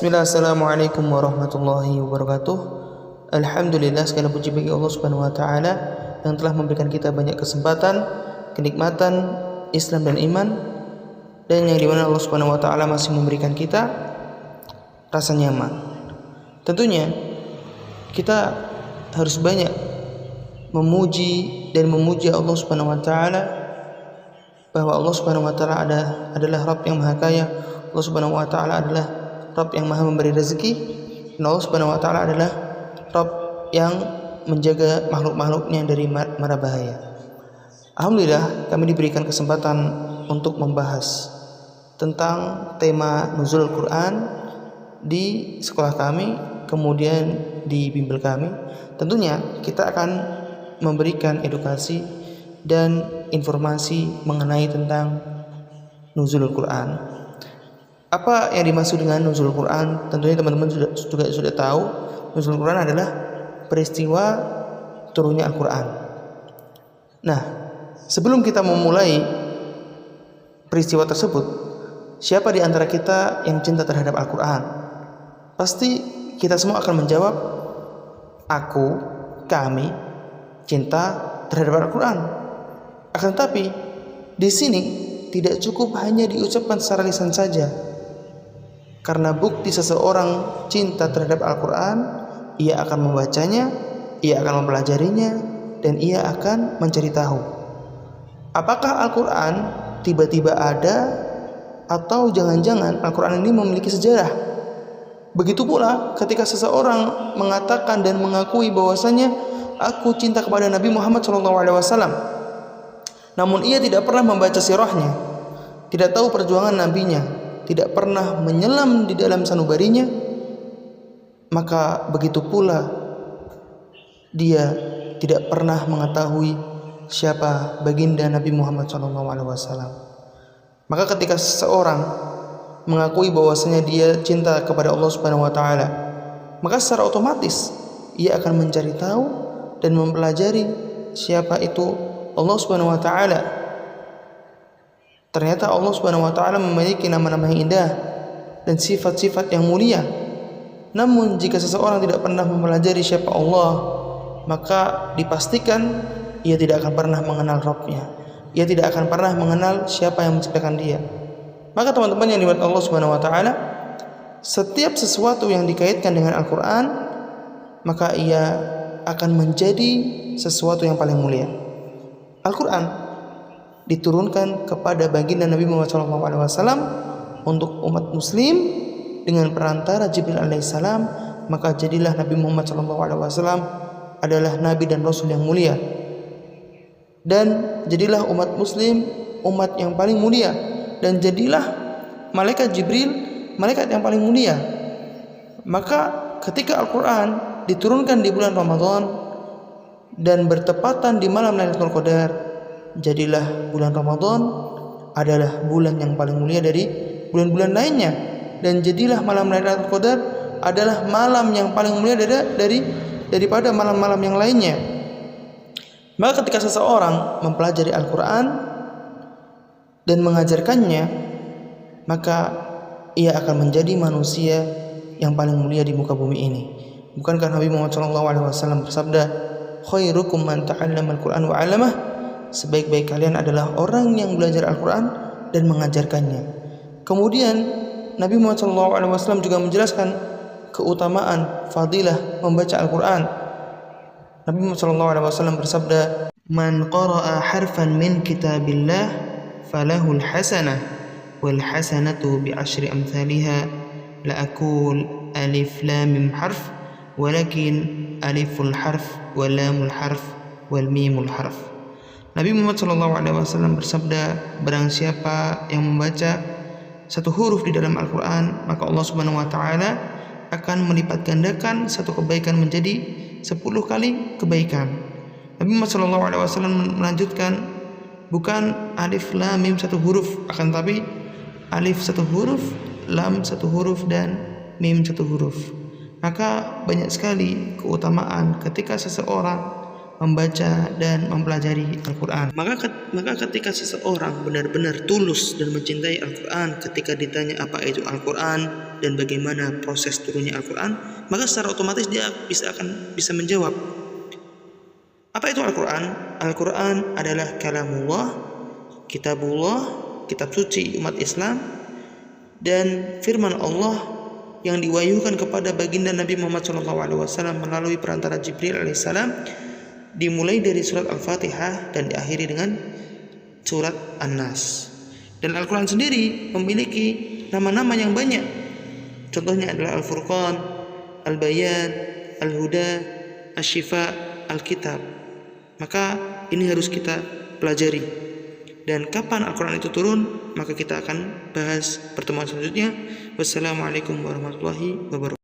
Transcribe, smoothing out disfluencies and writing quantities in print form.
Bismillah, assalamualaikum warahmatullahi wabarakatuh. Alhamdulillah, segala puji bagi Allah Subhanahu wa taala yang telah memberikan kita banyak kesempatan, kenikmatan Islam dan iman, dan yang dimana Allah Subhanahu wa taala masih memberikan kita rasa nyaman. Tentunya kita harus banyak memuji dan memuji Allah Subhanahu wa taala, bahwa Allah Subhanahu wa taala adalah Rabb yang Maha Kaya. Allah Subhanahu wa taala adalah Rabb yang Maha memberi rezeki, dan Allah Subhanahu wa taala adalah Rabb yang menjaga makhluk-makhluknya dari mara bahaya. Alhamdulillah, kami diberikan kesempatan untuk membahas tentang tema nuzul Quran di sekolah kami, kemudian di bimbel kami. Tentunya kita akan memberikan edukasi dan informasi mengenai tentang nuzulul Quran. Apa yang dimaksud dengan nuzul Quran? Tentunya teman-teman sudah tahu, nuzul Quran adalah peristiwa turunnya Al-Quran. Nah, sebelum kita memulai peristiwa tersebut, siapa di antara kita yang cinta terhadap Al-Quran? Pasti kita semua akan menjawab, aku, kami cinta terhadap Al-Quran. Akan tetapi di sini tidak cukup hanya diucapkan secara lisan saja. Karena bukti seseorang cinta terhadap Al-Quran, ia akan membacanya, ia akan mempelajarinya, dan ia akan mencari tahu. Apakah Al-Quran tiba-tiba ada, atau jangan-jangan Al-Quran ini memiliki sejarah? Begitu pula ketika seseorang mengatakan dan mengakui bahwasanya aku cinta kepada Nabi Muhammad SAW, namun ia tidak pernah membaca sirahnya, tidak tahu perjuangan nabinya, tidak pernah menyelam di dalam sanubarinya, maka begitu pula dia tidak pernah mengetahui siapa baginda Nabi Muhammad SAW. Maka ketika seseorang mengakui bahwasanya dia cinta kepada Allah Subhanahu wa taala, maka secara otomatis ia akan mencari tahu dan mempelajari siapa itu Allah Subhanahu wa taala. Ternyata Allah Subhanahu wa taala memiliki nama-nama yang indah dan sifat-sifat yang mulia. Namun jika seseorang tidak pernah mempelajari siapa Allah, maka dipastikan ia tidak akan pernah mengenal Rabb-nya. Ia tidak akan pernah mengenal siapa yang menciptakan dia. Maka teman-teman yang dimuliakan Allah Subhanahu wa taala, setiap sesuatu yang dikaitkan dengan Al-Qur'an, maka ia akan menjadi sesuatu yang paling mulia. Al-Qur'an diturunkan kepada baginda Nabi Muhammad SAW untuk umat muslim dengan perantara Jibril alaihissalam, maka jadilah Nabi Muhammad SAW adalah nabi dan rasul yang mulia, dan jadilah umat muslim umat yang paling mulia, dan jadilah malaikat Jibril malaikat yang paling mulia. Maka ketika Al-Quran diturunkan di bulan Ramadan dan bertepatan di malam Lailatul Qadar, jadilah bulan Ramadan adalah bulan yang paling mulia dari bulan-bulan lainnya, dan jadilah malam Lailatul Qadar adalah malam yang paling mulia daripada malam-malam yang lainnya. Maka ketika seseorang mempelajari Al-Quran dan mengajarkannya, maka ia akan menjadi manusia yang paling mulia di muka bumi ini. Bukankah Nabi Muhammad SAW bersabda, khairukum man ta'allama al-Quran wa 'allamah, sebaik-baik kalian adalah orang yang belajar Al-Quran dan mengajarkannya. Kemudian Nabi Muhammad SAW juga menjelaskan keutamaan fadilah membaca Al-Quran. Nabi Muhammad SAW bersabda, man qara'a harfan min kitabillah falahul hasanah wal hasanatu bi asyri amthaliha, la aqul alif lam mim harf walakin aliful harf wal lamul harf wal mimul harf. Nabi Muhammad SAW bersabda, barang siapa yang membaca satu huruf di dalam Al-Quran, maka Allah Subhanahu wa taala akan melipat gandakan satu kebaikan menjadi 10 kali kebaikan. Nabi Muhammad SAW melanjutkan, bukan alif lam mim satu huruf, akan tapi alif satu huruf, lam satu huruf, dan mim satu huruf. Maka banyak sekali keutamaan ketika seseorang membaca dan mempelajari Al-Quran. Maka ketika seseorang benar-benar tulus dan mencintai Al-Quran, ketika ditanya apa itu Al-Quran dan bagaimana proses turunnya Al-Quran, maka secara otomatis dia bisa menjawab, apa itu Al-Quran? Al-Quran adalah kalamullah, kitabullah, kitab suci umat Islam, dan firman Allah yang diwahyukan kepada baginda Nabi Muhammad SAW melalui perantara Jibril alaihissalam, dimulai dari surat Al-Fatihah dan diakhiri dengan surat An-Nas. Dan Al-Quran sendiri memiliki nama-nama yang banyak. Contohnya adalah Al-Furqan, Al-Bayan, Al-Huda, Asy-Syifa, Al-Kitab. Maka ini harus kita pelajari. Dan kapan Al-Quran itu turun, maka kita akan bahas pertemuan selanjutnya. Wassalamualaikum warahmatullahi wabarakatuh.